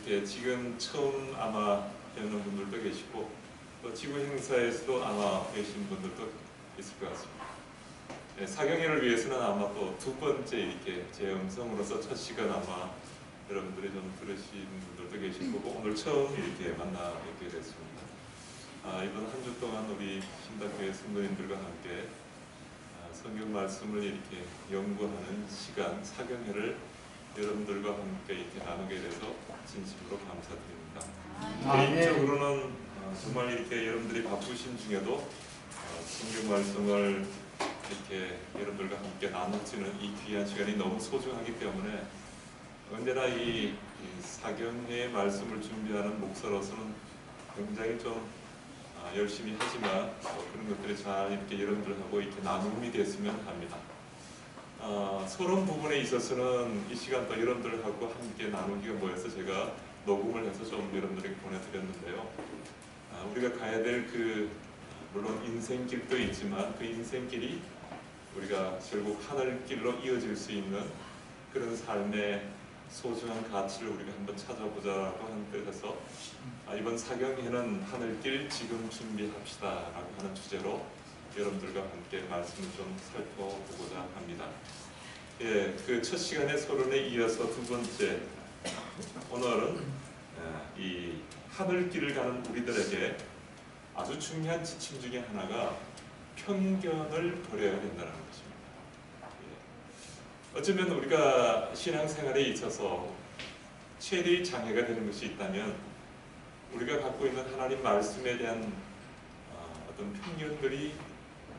이렇게 지금 처음 아마 뵙는 분들도 계시고 또 지구 행사에서도 아마 계신 분들도 있을 것 같습니다. 네, 사경회를 위해서는 아마 또 두 번째 이렇게 제 음성으로서 첫 시간 아마 여러분들이 좀 들으신 분들도 계실 거고 오늘 처음 이렇게 만나 뵙게 됐습니다. 이번 한 주 동안 우리 신당교회 성도님들과 함께 성경 말씀을 이렇게 연구하는 시간 사경회를 여러분들과 함께 이렇게 나누게 돼서 진심으로 감사드립니다. 개인적으로는 정말 이렇게 여러분들이 바쁘신 중에도 성경 말씀을 이렇게 여러분들과 함께 나누지는 이 귀한 시간이 너무 소중하기 때문에 언제나 이 사경회의 말씀을 준비하는 목사로서는 굉장히 좀 열심히 하지만 그런 것들이 잘 이렇게 여러분들하고 이렇게 나눔이 됐으면 합니다. 서론 부분에 있어서는 이 시간 또 여러분들하고 함께 나누기가 뭐해서 제가 녹음을 해서 좀 여러분들에게 보내드렸는데요. 우리가 가야 될 물론 인생길도 있지만 그 인생길이 우리가 결국 하늘길로 이어질 수 있는 그런 삶의 소중한 가치를 우리가 한번 찾아보자라고 하는 뜻에서 이번 사경회는 하늘길 지금 준비합시다 라고 하는 주제로 여러분들과 함께 말씀을 좀 살펴보고자 합니다. 예, 그 첫 시간의 서론에 이어서 두 번째 오늘은 이 하늘길을 가는 우리들에게 아주 중요한 지침 중에 하나가 편견을 버려야 된다는 것입니다. 예. 어쩌면 우리가 신앙생활에 있어서 최대의 장애가 되는 것이 있다면 우리가 갖고 있는 하나님 말씀에 대한 어떤 편견들이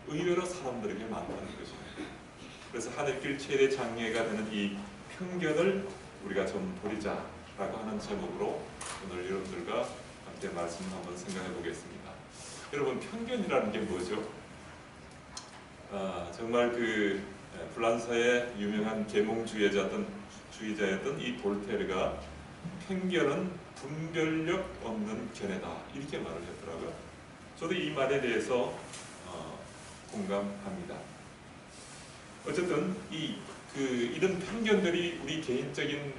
의외로 사람들에게 많다는 것입니다. 그래서 하늘길 최대 장애가 되는 이 편견을 우리가 좀 버리자라고 하는 제목으로 오늘 여러분들과 함께 말씀을 한번 생각해 보겠습니다. 여러분, 편견이라는 게 뭐죠? 정말 프랑스의 유명한 계몽주의자였던 이 볼테르가 편견은 분별력 없는 견해다 이렇게 말을 했더라고요. 저도 이 말에 대해서 공감합니다. 어쨌든 이런 편견들이 우리 개인적인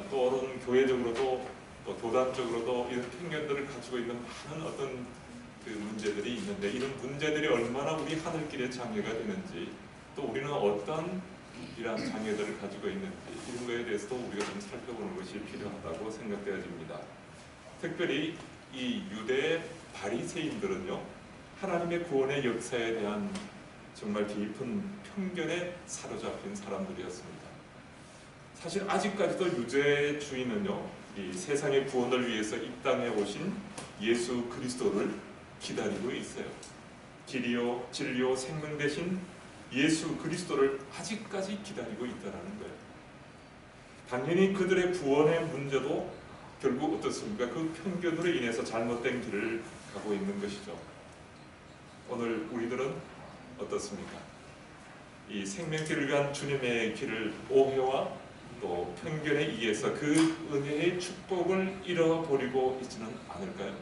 또는 교회적으로도 또 도단적으로도 이런 편견들을 가지고 있는 많은 어떤 문제들이 있는데 이런 문제들이 얼마나 우리 하늘길에 장애가 되는지 또 우리는 어떤 이러한 장애들을 가지고 있는지 이런 거에 대해서도 우리가 좀 살펴보는 것이 필요하다고 생각되어집니다. 특별히 이 유대 바리새인들은요 하나님의 구원의 역사에 대한 정말 깊은 편견에 사로잡힌 사람들이었습니다. 사실 아직까지도 유대주의는요 이 세상의 구원을 위해서 이 땅에 오신 예수 그리스도를 기다리고 있어요. 길이요 진리요 생명 되신 예수 그리스도를 아직까지 기다리고 있다는 거예요. 당연히 그들의 구원의 문제도 결국 어떻습니까? 그 편견으로 인해서 잘못된 길을 가고 있는 것이죠. 오늘 우리들은 어떻습니까? 이 생명길을 간 주님의 길을 오해와 또 편견에 의해서 그 은혜의 축복을 잃어버리고 있지는 않을까요?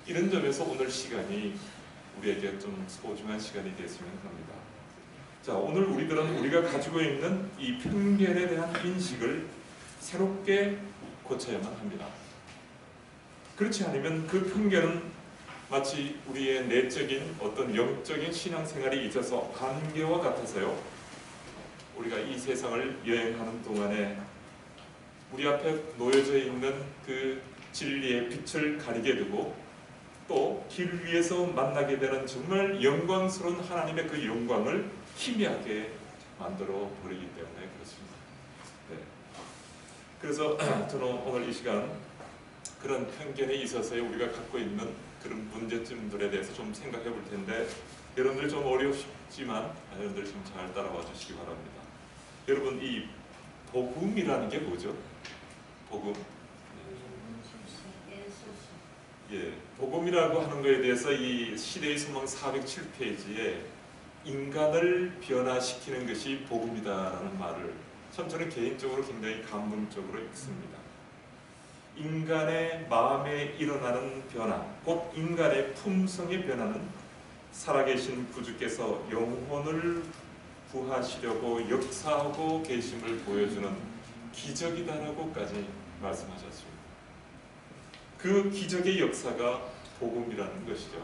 이런 점에서 오늘 시간이 우리에게 좀 소중한 시간이 됐으면 합니다. 자, 오늘 우리들은 우리가 가지고 있는 이 편견에 대한 인식을 새롭게 고쳐야만 합니다. 그렇지 않으면 그 편견은 마치 우리의 내적인 어떤 영적인 신앙생활에 있어서 안개와 같아서요. 우리가 이 세상을 여행하는 동안에 우리 앞에 놓여져 있는 그 진리의 빛을 가리게 되고 또 길 위에서 만나게 되는 정말 영광스러운 하나님의 그 영광을 희미하게 만들어 버리기 때문에 그렇습니다. 네. 그래서 저는 오늘 이 시간 그런 편견에 있어서 우리가 갖고 있는 그런 문제점들에 대해서 좀 생각해 볼 텐데 여러분들 좀 어렵지만 여러분들 좀 잘 따라와 주시기 바랍니다. 여러분 이 복음이라는 게 뭐죠? 복음. 예, 복음이라고 하는 것에 대해서 이 시대의 소망 407페이지에 인간을 변화시키는 것이 복음이다라는 말을 참 저는 개인적으로 굉장히 감동적으로 읽습니다. 인간의 마음에 일어나는 변화, 곧 인간의 품성의 변화는 살아계신 구주께서 영혼을 구하시려고 역사하고 계심을 보여주는 기적이다라고까지 말씀하셨습니다. 그 기적의 역사가 복음이라는 것이죠.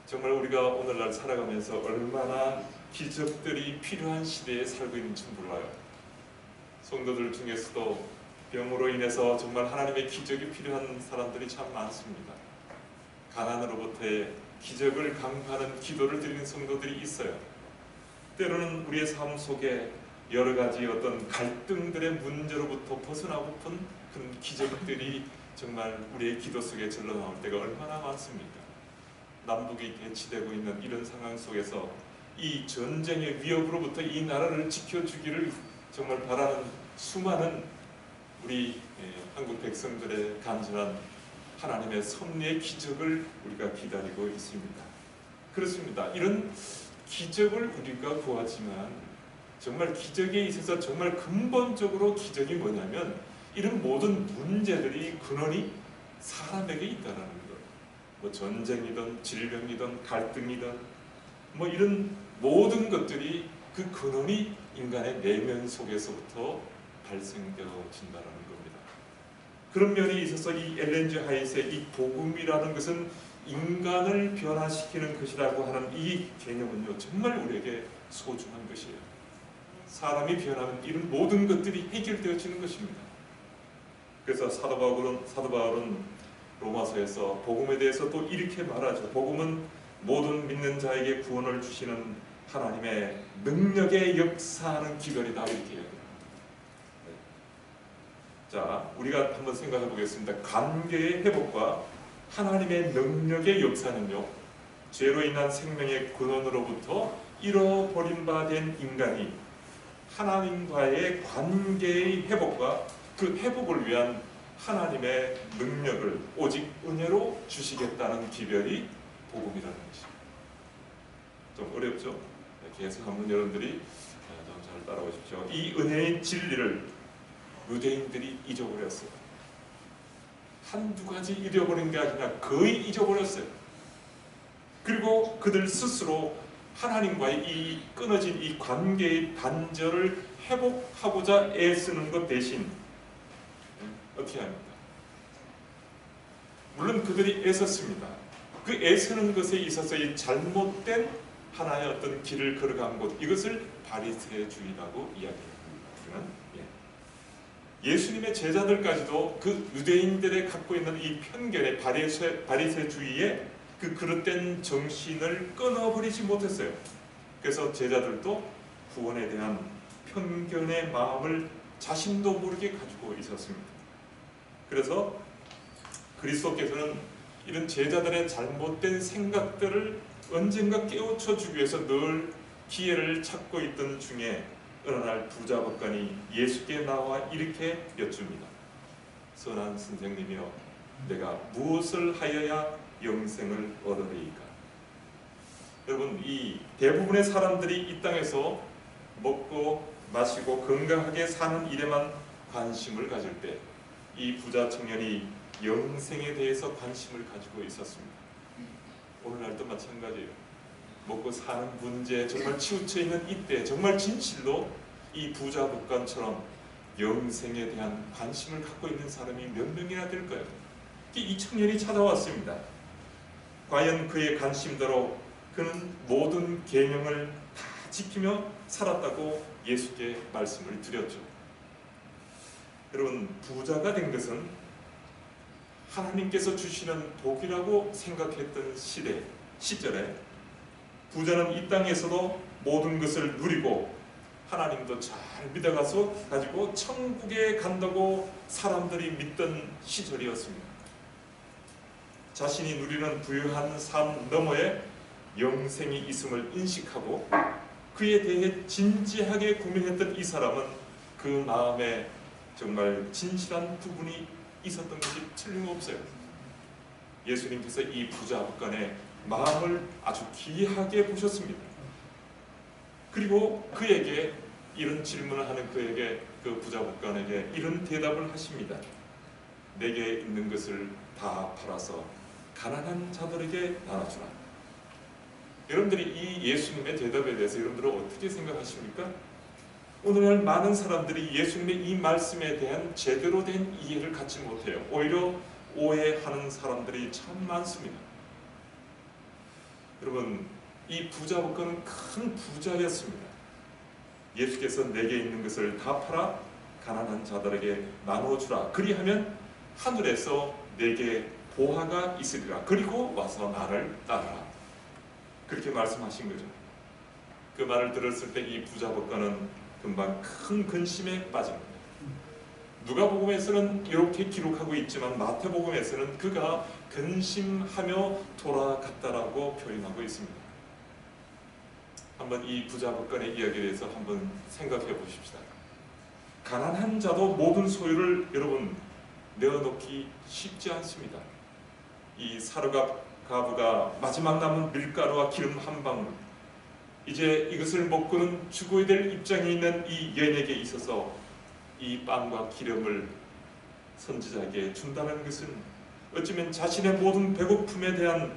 정말 우리가 오늘날 살아가면서 얼마나 기적들이 필요한 시대에 살고 있는지 몰라요. 성도들 중에서도 병으로 인해서 정말 하나님의 기적이 필요한 사람들이 참 많습니다. 가난으로부터의 기적을 강구하는 기도를 드리는 성도들이 있어요. 때로는 우리의 삶 속에 여러 가지 어떤 갈등들의 문제로부터 벗어나고픈 그런 기적들이 정말 우리의 기도 속에 절로 나올 때가 얼마나 많습니까? 남북이 대치되고 있는 이런 상황 속에서 이 전쟁의 위협으로부터 이 나라를 지켜주기를 정말 바라는 수많은 우리 한국 백성들의 간절한 하나님의 섭리의 기적을 우리가 기다리고 있습니다. 그렇습니다. 이런 기적을 우리가 구하지만 정말 기적에 있어서 정말 근본적으로 기적이 뭐냐면 이런 모든 문제들이 근원이 사람에게 있다는 것. 뭐 전쟁이든 질병이든 갈등이든 뭐 이런 모든 것들이 그 근원이 인간의 내면 속에서부터 발생되어진다는 겁니다. 그런 면에 있어서 이 엘렌 G 화이트의 이 복음이라는 것은 인간을 변화시키는 것이라고 하는 이 개념은요 정말 우리에게 소중한 것이에요. 사람이 변하면 이런 모든 것들이 해결되어지는 것입니다. 그래서 사도 바울은 로마서에서 복음에 대해서 또 이렇게 말하죠. 복음은 모든 믿는 자에게 구원을 주시는 하나님의 능력의 역사하는 기별이다 이렇게 얘기합니다. 자, 우리가 한번 생각해 보겠습니다. 관계의 회복과 하나님의 능력의 역사는요, 죄로 인한 생명의 근원으로부터 잃어버린 바 된 인간이 하나님과의 관계의 회복과 그 회복을 위한 하나님의 능력을 오직 은혜로 주시겠다는 기별이 복음이라는 것입니다. 좀 어렵죠? 계속 한번 여러분들이 좀 잘 따라오십시오. 이 은혜의 진리를 유대인들이 잊어버렸어요. 한두 가지 잊어버린 게 아니라 거의 잊어버렸어요. 그리고 그들 스스로 하나님과의 이 끊어진 이 관계의 단절을 회복하고자 애쓰는 것 대신 어떻게 합니까? 물론 그들이 애썼습니다. 그 애쓰는 것에 있어서의 잘못된 하나의 어떤 길을 걸어간 곳, 이것을 바리새주의라고 이야기합니다. 예수님의 제자들까지도 그 유대인들의 갖고 있는 이 편견의 바리새주의의 그 그릇된 정신을 끊어버리지 못했어요. 그래서 제자들도 구원에 대한 편견의 마음을 자신도 모르게 가지고 있었습니다. 그래서 그리스도께서는 이런 제자들의 잘못된 생각들을 언젠가 깨우쳐 주기 위해서 늘 기회를 찾고 있던 중에 어느 날 부자 법관이 예수께 나와 이렇게 여쭙니다. 선한 선생님이여, 내가 무엇을 하여야 영생을 얻으리이까? 여러분, 이 대부분의 사람들이 이 땅에서 먹고 마시고 건강하게 사는 일에만 관심을 가질 때 이 부자 청년이 영생에 대해서 관심을 가지고 있었습니다. 오늘날도 마찬가지예요. 먹고 사는 문제에 정말 치우쳐 있는 이때 정말 진실로 이 부자 법관처럼 영생에 대한 관심을 갖고 있는 사람이 몇 명이나 될까요? 이 청년이 찾아왔습니다. 과연 그의 관심대로 그는 모든 계명을 다 지키며 살았다고 예수께 말씀을 드렸죠. 여러분, 부자가 된 것은 하나님께서 주시는 복이라고 생각했던 시절에 부자는 이 땅에서도 모든 것을 누리고 하나님도 잘 믿어가서 가지고 천국에 간다고 사람들이 믿던 시절이었습니다. 자신이 누리는 부유한 삶 너머에 영생이 있음을 인식하고 그에 대해 진지하게 고민했던 이 사람은 그 마음에 정말 진실한 부분이 있었던 것이 틀림없어요. 예수님께서 이 부자 법관의 마음을 아주 귀하게 보셨습니다. 그리고 그에게 이런 질문을 하는 그 부자 법관에게 이런 대답을 하십니다. 내게 있는 것을 다 팔아서 가난한 자들에게 나눠주라. 여러분들이 이 예수님의 대답에 대해서 여러분들은 어떻게 생각하십니까? 오늘날 많은 사람들이 예수님의 이 말씀에 대한 제대로 된 이해를 갖지 못해요. 오히려 오해하는 사람들이 참 많습니다. 여러분, 이 부자 복권은 큰 부자였습니다. 예수께서 내게 있는 것을 다 팔아 가난한 자들에게 나눠주라. 그리하면 하늘에서 내게 보화가 있으리라. 그리고 와서 나를 따르라. 그렇게 말씀하신 거죠. 그 말을 들었을 때 이 부자 복권은 금방 큰 근심에 빠집니다. 누가복음에서는 이렇게 기록하고 있지만 마태복음에서는 그가 근심하며 돌아갔다라고 표현하고 있습니다. 한번 이 부자 복권의 이야기에 대해서 한번 생각해 보십시다. 가난한 자도 모든 소유를 여러분 내어놓기 쉽지 않습니다. 이 사르가부가 마지막 남은 밀가루와 기름 한 방울, 이제 이것을 먹고는 죽어야 될 입장에 있는 이 여인에게 있어서 이 빵과 기름을 선지자에게 준다는 것은 어쩌면 자신의 모든 배고픔에 대한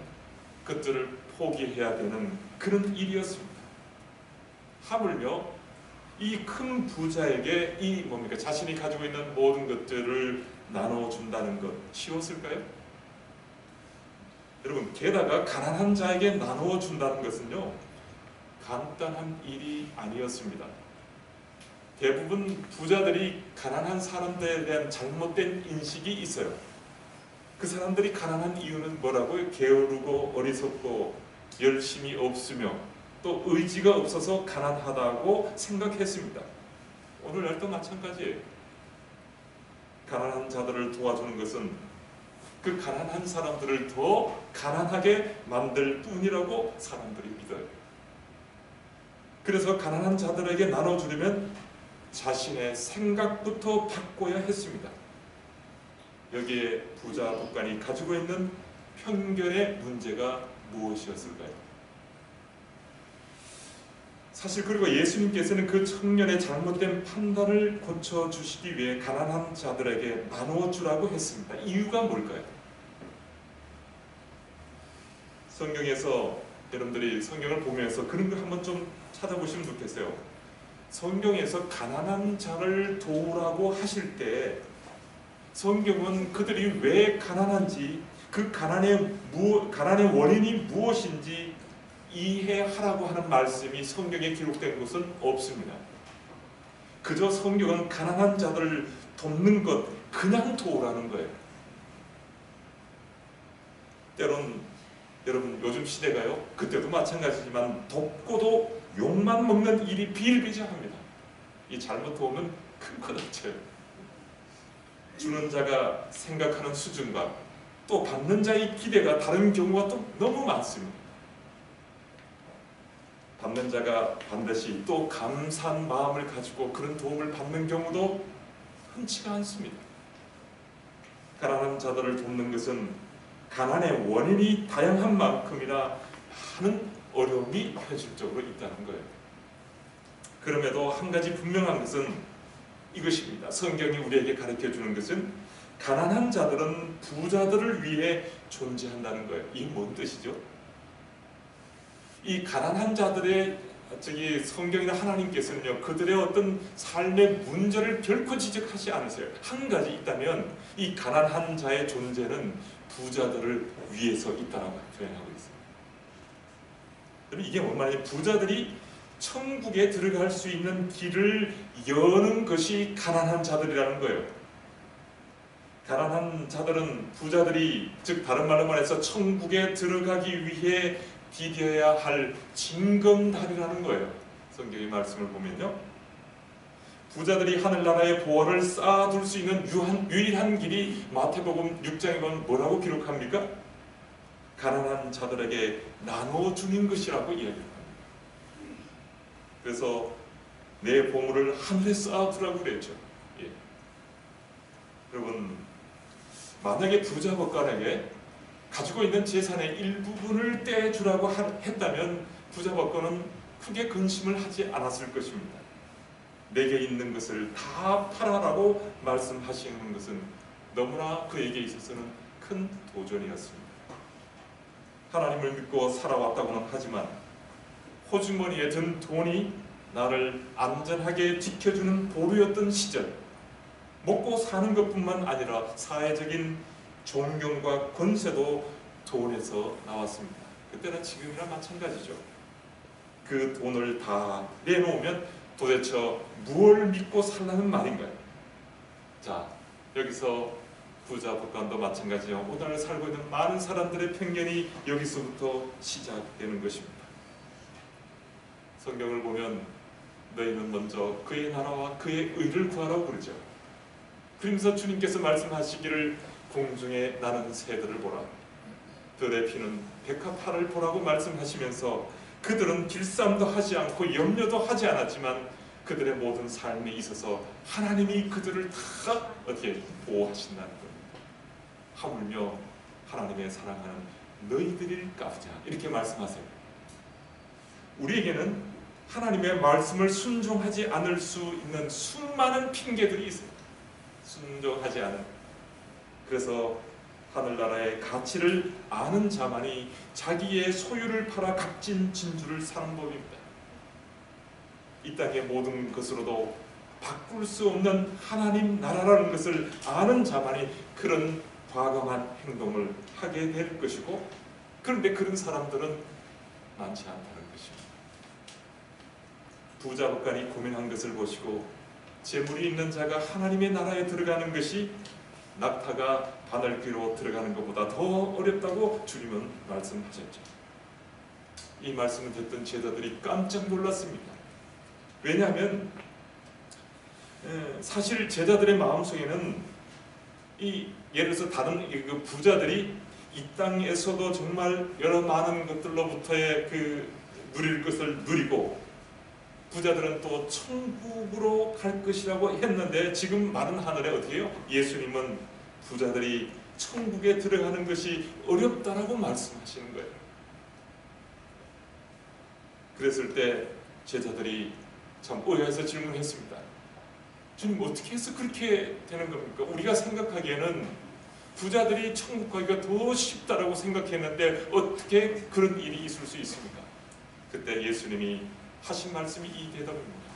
것들을 포기해야 되는 그런 일이었습니다. 하물며 이 큰 부자에게 이 뭡니까? 자신이 가지고 있는 모든 것들을 나눠준다는 것 쉬웠을까요? 여러분, 게다가 가난한 자에게 나눠준다는 것은요, 간단한 일이 아니었습니다. 대부분 부자들이 가난한 사람들에 대한 잘못된 인식이 있어요. 그 사람들이 가난한 이유는 뭐라고요? 게으르고 어리석고 열심이 없으며 또 의지가 없어서 가난하다고 생각했습니다. 오늘날도 마찬가지예요. 가난한 자들을 도와주는 것은 그 가난한 사람들을 더 가난하게 만들 뿐이라고 사람들이 믿어요. 그래서 가난한 자들에게 나눠주려면 자신의 생각부터 바꿔야 했습니다. 여기에 부자 복간이 가지고 있는 편견의 문제가 무엇이었을까요? 사실 그리고 예수님께서는 그 청년의 잘못된 판단을 고쳐주시기 위해 가난한 자들에게 나눠주라고 했습니다. 이유가 뭘까요? 성경에서 여러분들이 성경을 보면서 그런 거 한번 좀 찾아보시면 좋겠어요. 성경에서 가난한 자를 도우라고 하실 때 성경은 그들이 왜 가난한지, 그 가난의 원인이 무엇인지 이해하라고 하는 말씀이 성경에 기록된 것은 없습니다. 그저 성경은 가난한 자들을 돕는 것, 그냥 도우라는 거예요. 때론 여러분 요즘 시대가요, 그때도 마찬가지지만 돕고도 욕만 먹는 일이 비일비재합니다. 이 잘못 도우면 큰 거 다쳐요. 주는 자가 생각하는 수준과 또 받는 자의 기대가 다른 경우가 또 너무 많습니다. 받는 자가 반드시 또 감사한 마음을 가지고 그런 도움을 받는 경우도 흔치가 않습니다. 가난한 자들을 돕는 것은 가난의 원인이 다양한 만큼이나 많은 어려움이 현실적으로 있다는 거예요. 그럼에도 한 가지 분명한 것은 이것입니다. 성경이 우리에게 가르쳐주는 것은 가난한 자들은 부자들을 위해 존재한다는 거예요. 이게 뭔 뜻이죠? 이 가난한 자들의 성경이나 하나님께서는요, 그들의 어떤 삶의 문제를 결코 지적하지 않으세요. 한 가지 있다면 이 가난한 자의 존재는 부자들을 위해서 있다라고 표현하고 있습니다. 여러분, 이게 뭔 말이냐면 부자들이 천국에 들어갈 수 있는 길을 여는 것이 가난한 자들이라는 거예요. 가난한 자들은 부자들이, 즉 다른 말로 말해서 천국에 들어가기 위해 디뎌야 할 징검다리라는 거예요. 성경의 말씀을 보면요, 부자들이 하늘나라의 보화를 쌓아둘 수 있는 유일한 길이 마태복음 6장에 보면 뭐라고 기록합니까? 가난한 자들에게 나눠주는 것이라고 이야기합니다. 그래서 내 보물을 하늘에 쌓아두라고 그랬죠. 예. 여러분, 만약에 부자 법관에게 가지고 있는 재산의 일부분을 떼주라고 했다면 부자 법관은 크게 근심을 하지 않았을 것입니다. 내게 있는 것을 다 팔아라고 말씀하시는 것은 너무나 그에게 있어서는 큰 도전이었습니다. 하나님을 믿고 살아왔다고는 하지만 호주머니에 든 돈이 나를 안전하게 지켜주는 보루였던 시절, 먹고 사는 것뿐만 아니라 사회적인 존경과 권세도 돈에서 나왔습니다. 그때나 지금이나 마찬가지죠. 그 돈을 다 내놓으면 도대체 무엇을 믿고 살라는 말인가요? 자, 여기서 부자 북한도 마찬가지요. 오늘 살고 있는 많은 사람들의 편견이 여기서부터 시작되는 것입니다. 성경을 보면 너희는 먼저 그의 나라와 그의 의를 구하라고 그러죠. 그러면서 주님께서 말씀하시기를 공중에 나는 새들을 보라, 들의 피는 백합화를 보라고 말씀하시면서 그들은 길쌈도 하지 않고 염려도 하지 않았지만 그들의 모든 삶에 있어서 하나님이 그들을 다 어떻게 보호하신다는 겁니다. 하물며 하나님의 사랑하는 너희들일까 보자, 이렇게 말씀하세요. 우리에게는 하나님의 말씀을 순종하지 않을 수 있는 수많은 핑계들이 있어요. 순종하지 않은. 그래서 하늘나라의 가치를 아는 자만이 자기의 소유를 팔아 값진 진주를 사는 법입니다. 이 땅의 모든 것으로도 바꿀 수 없는 하나님 나라라는 것을 아는 자만이 그런 과감한 행동을 하게 될 것이고, 그런데 그런 사람들은 많지 않다는 것입니다. 부자 북한이 고민한 것을 보시고 재물이 있는 자가 하나님의 나라에 들어가는 것이 낙타가 바늘귀로 들어가는 것보다 더 어렵다고 주님은 말씀하셨죠. 이 말씀을 듣던 제자들이 깜짝 놀랐습니다. 왜냐하면 사실 제자들의 마음속에는 예를 들어서 다른 그 부자들이 이 땅에서도 정말 여러 많은 것들로부터의 누릴 것을 누리고 부자들은 또 천국으로 갈 것이라고 했는데, 지금 마른 하늘에 어떻게 해요? 예수님은 부자들이 천국에 들어가는 것이 어렵다라고 말씀하시는 거예요. 그랬을 때 제자들이 참 오해해서 질문했습니다. 주님, 어떻게 해서 그렇게 되는 겁니까? 우리가 생각하기에는 부자들이 천국 가기가 더 쉽다라고 생각했는데 어떻게 그런 일이 있을 수 있습니까? 그때 예수님이 하신 말씀이 이 대답입니다.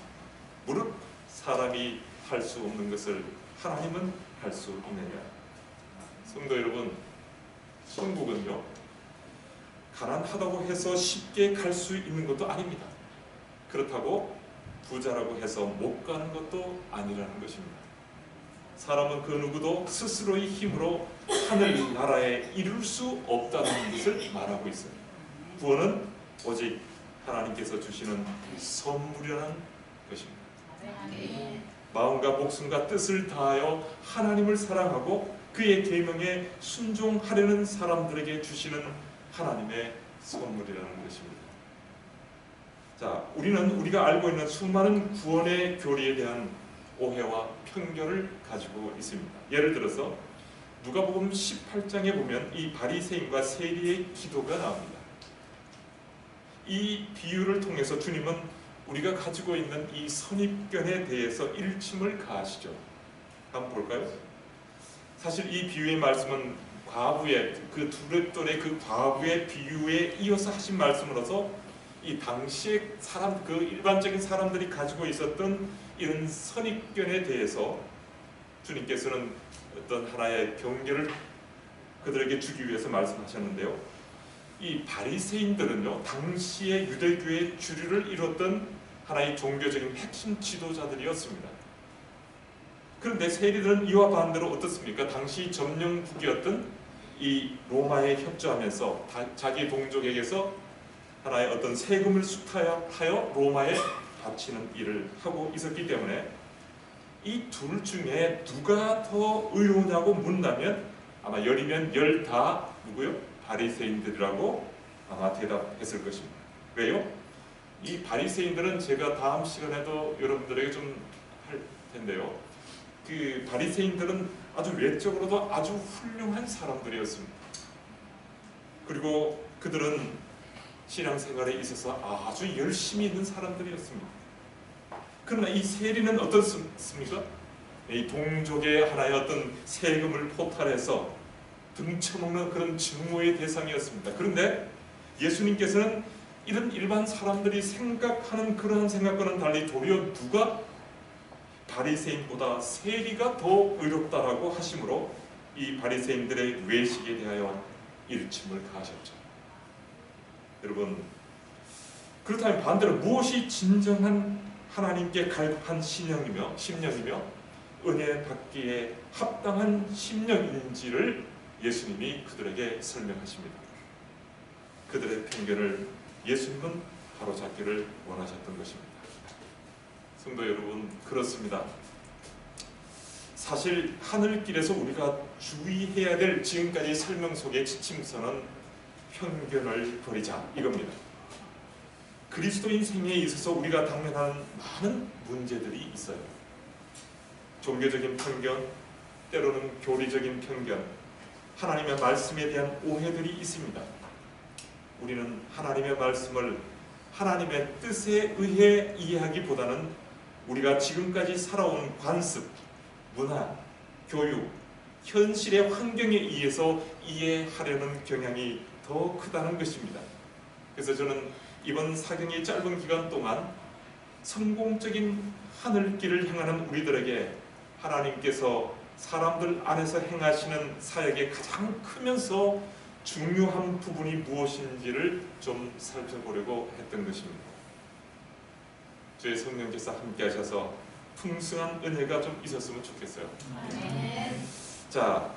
무릇 사람이 할 수 없는 것을 하나님은 할 수 있느냐. 성도 여러분, 천국은요, 가난하다고 해서 쉽게 갈 수 있는 것도 아닙니다. 그렇다고 부자라고 해서 못 가는 것도 아니라는 것입니다. 사람은 그 누구도 스스로의 힘으로 하늘나라에 이룰 수 없다는 것을 말하고 있어요. 구원은 오직 하나님께서 주시는 선물이라는 것입니다. 마음과 목숨과 뜻을 다하여 하나님을 사랑하고 그의 계명에 순종하려는 사람들에게 주시는 하나님의 선물이라는 것입니다. 자, 우리는 우리가 알고 있는 수많은 구원의 교리에 대한 오해와 편견을 가지고 있습니다. 예를 들어서 누가복음 18장에 보면 이 바리새인과 세리의 기도가 나옵니다. 이 비유를 통해서 주님은 우리가 가지고 있는 이 선입견에 대해서 일침을 가하시죠. 한번 볼까요? 사실 이 비유의 말씀은 과부의 그 두렙돈의 그 과부의 비유에 이어서 하신 말씀으로서 이 당시의 사람, 그 일반적인 사람들이 가지고 있었던 이런 선입견에 대해서 주님께서는 어떤 하나의 경계를 그들에게 주기 위해서 말씀하셨는데요. 이 바리새인들은요, 당시의 유대교의 주류를 이뤘던 하나의 종교적인 핵심 지도자들이었습니다. 그런데 세리들은 이와 반대로 어떻습니까? 당시 점령국이었던 이 로마에 협조하면서 자기 동족에게서 하나의 어떤 세금을 수탈하여 로마에 바치는 일을 하고 있었기 때문에 이 둘 중에 누가 더 의로우냐고 묻는다면 아마 열이면 열 다 누구요? 바리새인들이라고 아마 대답했을 것입니다. 왜요? 이 바리새인들은 제가 다음 시간에도 여러분들에게 좀 할 텐데요. 그 바리새인들은 아주 외적으로도 아주 훌륭한 사람들이었습니다. 그리고 그들은 신앙생활에 있어서 아주 열심히 있는 사람들이었습니다. 그러나 이 세리는 어떻습니까? 이 동족의 하나의 어떤 세금을 포탈해서 등쳐먹는 그런 증오의 대상이었습니다. 그런데 예수님께서는 이런 일반 사람들이 생각하는 그러한 생각과는 달리 도리어 누가 바리새인보다 세리가 더 의롭다라고 하심으로 이 바리새인들의 외식에 대하여 일침을 가하셨죠. 여러분, 그렇다면 반대로 무엇이 진정한 하나님께 갈급한 심령이며 은혜 받기에 합당한 심령인지를 예수님이 그들에게 설명하십니다. 그들의 편견을 예수님은 바로잡기를 원하셨던 것입니다. 성도 여러분, 그렇습니다. 사실 하늘길에서 우리가 주의해야 될 지금까지 설명 속의 지침서는 편견을 버리자 이겁니다. 그리스도인 생애에 있어서 우리가 당면하는 많은 문제들이 있어요. 종교적인 편견, 때로는 교리적인 편견, 하나님의 말씀에 대한 오해들이 있습니다. 우리는 하나님의 말씀을 하나님의 뜻에 의해 이해하기보다는 우리가 지금까지 살아온 관습, 문화, 교육, 현실의 환경에 의해서 이해하려는 경향이 더 크다는 것입니다. 그래서 저는 이번 사경의 짧은 기간 동안 성공적인 하늘길을 향하는 우리들에게 하나님께서 사람들 안에서 행하시는 사역의 가장 크면서 중요한 부분이 무엇인지를 좀 살펴보려고 했던 것입니다. 저희 성령께서 함께 하셔서 풍성한 은혜가 좀 있었으면 좋겠어요. 자,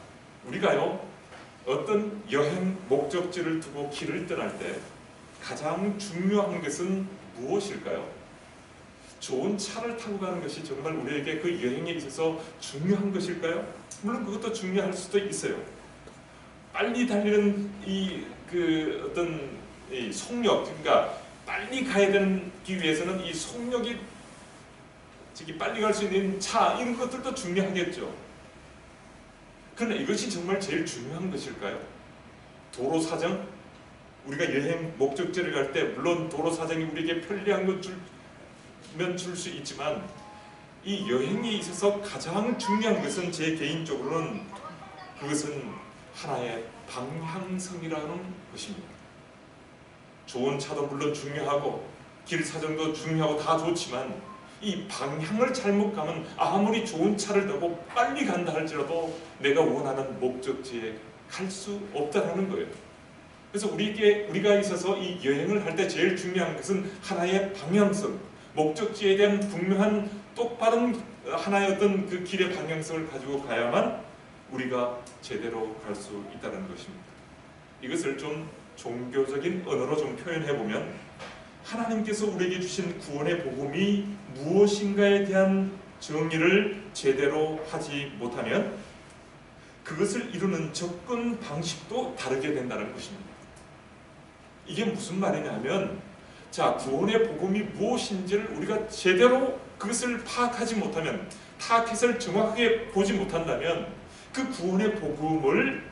우리가요 어떤 여행 목적지를 두고 길을 떠날 때 가장 중요한 것은 무엇일까요? 좋은 차를 타고 가는 것이 정말 우리에게 그 여행에 있어서 중요한 것일까요? 물론 그것도 중요할 수도 있어요. 빨리 달리는 어떤 속력, 그러니까 빨리 가야 되기 위해서는 이 속력이 빨리 갈 수 있는 차 이런 것들도 중요하겠죠. 그러나 이것이 정말 제일 중요한 것일까요? 도로 사정, 우리가 여행 목적지를 갈 때 물론 도로 사정이 우리에게 편리한 것 줄 수 있지만 이 여행에 있어서 가장 중요한 것은 제 개인적으로는 그것은 하나의 방향성이라는 것입니다. 좋은 차도 물론 중요하고 길 사정도 중요하고 다 좋지만 이 방향을 잘못 가면 아무리 좋은 차를 타고 빨리 간다 할지라도 내가 원하는 목적지에 갈 수 없다는 거예요. 그래서 우리가 있어서 이 여행을 할 때 제일 중요한 것은 하나의 방향성, 목적지에 대한 분명한 똑바른 하나의 어떤 그 길의 방향성을 가지고 가야만 우리가 제대로 갈 수 있다는 것입니다. 이것을 좀 종교적인 언어로 좀 표현해 보면 하나님께서 우리에게 주신 구원의 복음이 무엇인가에 대한 정의를 제대로 하지 못하면 그것을 이루는 접근 방식도 다르게 된다는 것입니다. 이게 무슨 말이냐면, 자, 구원의 복음이 무엇인지를 우리가 제대로 그것을 파악하지 못하면, 타겟을 정확하게 보지 못한다면 그 구원의 복음을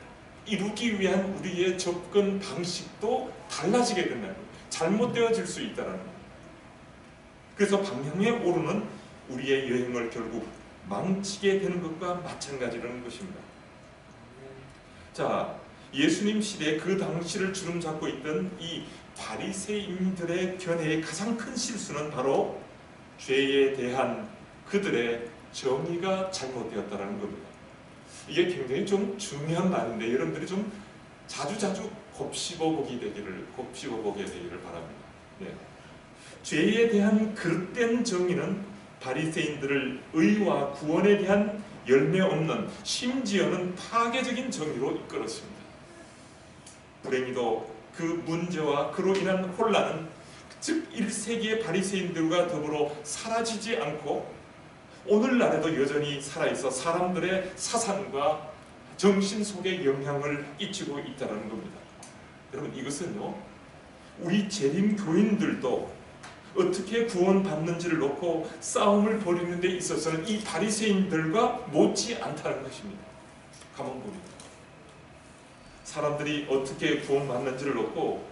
이루기 위한 우리의 접근 방식도 달라지게 된다는 거예요. 잘못되어질 수 있다는 거예요. 그래서 방향에 오르는 우리의 여행을 결국 망치게 되는 것과 마찬가지라는 것입니다. 자, 예수님 시대에 그 당시를 주름잡고 있던 이 바리새인들의 견해의 가장 큰 실수는 바로 죄에 대한 그들의 정의가 잘못되었다는 겁니다. 이게 굉장히 좀 중요한 말인데 여러분들이 좀 자주자주 곱씹어보게 되기를 바랍니다. 네. 죄에 대한 그릇된 정의는 바리새인들을 의와 구원에 대한 열매 없는, 심지어는 파괴적인 정의로 이끌었습니다. 불행히도 그 문제와 그로 인한 혼란은 즉 1세기의 바리새인들과 더불어 사라지지 않고 오늘날에도 여전히 살아있어 사람들의 사상과 정신 속에 영향을 끼치고 있다는 겁니다. 여러분, 이것은요, 우리 재림 교인들도 어떻게 구원받는지를 놓고 싸움을 벌이는 데 있어서는 이 바리새인들과 못지 않다는 것입니다. 가만 봅니다. 사람들이 어떻게 구원받는지를 놓고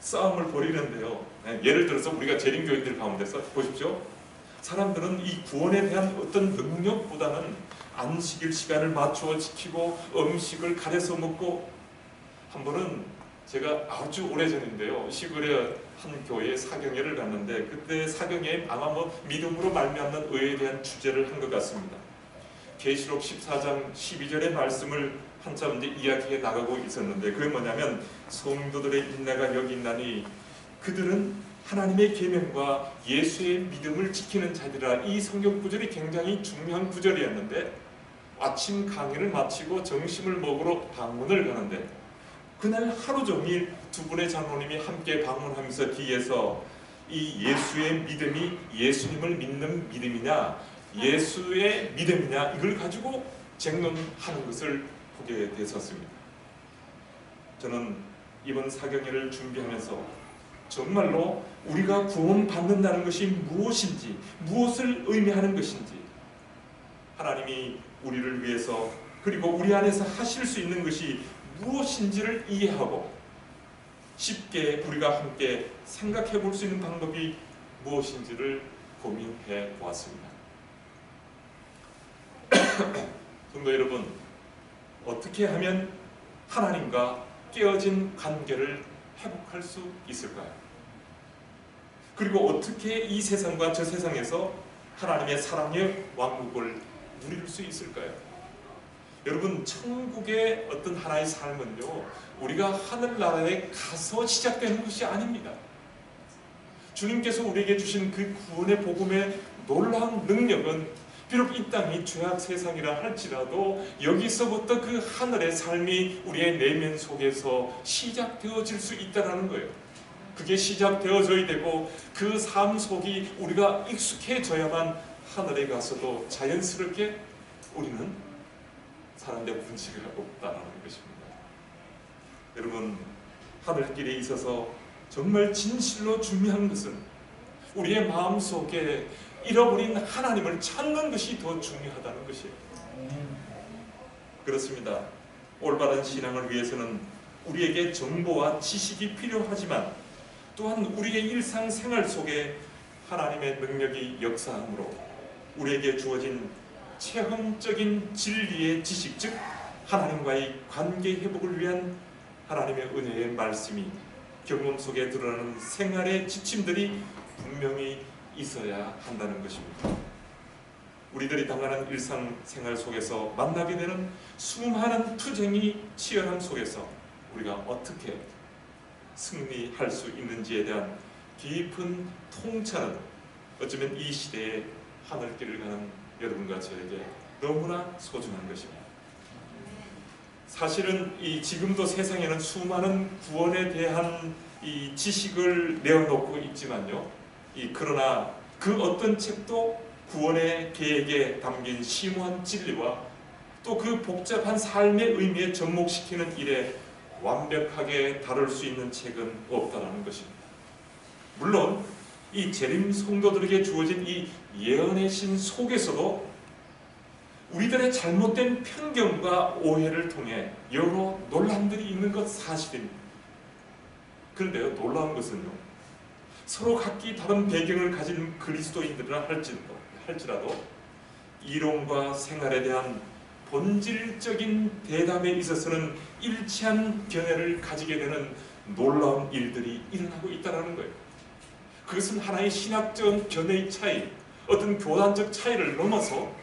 싸움을 벌이는데요, 예를 들어서 우리가 재림 교인들 가운데서 보십시오. 사람들은 이 구원에 대한 어떤 능력보다는 안식일 시간을 맞추어 지키고 음식을 가려서 먹고, 한 번은 제가 아주 오래전인데요, 시골의 한 교회에 사경회를 갔는데, 그때 사경회에 아마 믿음으로 말미암는 의에 대한 주제를 한 것 같습니다. 계시록 14장 12절의 말씀을 한참 이제 이야기해 나가고 있었는데, 그게 뭐냐면 성도들의 인내가 여기 있나니 그들은 하나님의 계명과 예수의 믿음을 지키는 자들이라. 이 성경 구절이 굉장히 중요한 구절이었는데, 아침 강의를 마치고 점심을 먹으러 방문을 가는데, 그날 하루 종일 두 분의 장로님이 함께 방문하면서 뒤에서 이 예수의 믿음이 예수님을 믿는 믿음이냐 예수의 믿음이냐 이걸 가지고 쟁론하는 것을 보게 됐었습니다. 저는 이번 사경회를 준비하면서 정말로 우리가 구원받는다는 것이 무엇인지, 무엇을 의미하는 것인지, 하나님이 우리를 위해서 그리고 우리 안에서 하실 수 있는 것이 무엇인지를 이해하고 쉽게 우리가 함께 생각해 볼 수 있는 방법이 무엇인지를 고민해 보았습니다. 성도 여러분, 어떻게 하면 하나님과 깨어진 관계를 회복할 수 있을까요? 그리고 어떻게 이 세상과 저 세상에서 하나님의 사랑의 왕국을 누릴 수 있을까요? 여러분, 천국의 어떤 하나의 삶은요, 우리가 하늘나라에 가서 시작되는 것이 아닙니다. 주님께서 우리에게 주신 그 구원의 복음의 놀라운 능력은 비록 이 땅이 죄악 세상이라 할지라도 여기서부터 그 하늘의 삶이 우리의 내면 속에서 시작되어질 수 있다는 거예요. 그게 시작되어져야 되고 그 삶 속이 우리가 익숙해져야만 하늘에 가서도 자연스럽게 우리는 사는데 문제가 없다는 것입니다. 여러분, 하늘길에 있어서 정말 진실로 중요한 것은 우리의 마음속에 잃어버린 하나님을 찾는 것이 더 중요하다는 것이에요. 그렇습니다. 올바른 신앙을 위해서는 우리에게 정보와 지식이 필요하지만 또한 우리의 일상생활 속에 하나님의 능력이 역사함으로 우리에게 주어진 체험적인 진리의 지식, 즉 하나님과의 관계 회복을 위한 하나님의 은혜의 말씀이 경험 속에 드러나는 생활의 지침들이 분명히 있어야 한다는 것입니다. 우리들이 당하는 일상생활 속에서 만나게 되는 수많은 투쟁이 치열함 속에서 우리가 어떻게 승리할 수 있는지에 대한 깊은 통찰은 어쩌면 이 시대의 하늘길을 가는 여러분과 저에게 너무나 소중한 것입니다. 사실은 지금도 세상에는 수많은 구원에 대한 이 지식을 내어놓고 있지만요, 그러나 그 어떤 책도 구원의 계획에 담긴 심오한 진리와 또 그 복잡한 삶의 의미에 접목시키는 일에 완벽하게 다룰 수 있는 책은 없다는 것입니다. 물론 이 재림 성도들에게 주어진 이 예언의 신 속에서도 우리들의 잘못된 편견과 오해를 통해 여러 논란들이 있는 것 사실입니다. 그런데요, 놀라운 것은요, 서로 각기 다른 배경을 가진 그리스도인들이라 할지라도 이론과 생활에 대한 본질적인 대담에 있어서는 일치한 견해를 가지게 되는 놀라운 일들이 일어나고 있다는 거예요. 그것은 하나의 신학적 견해의 차이, 어떤 교단적 차이를 넘어서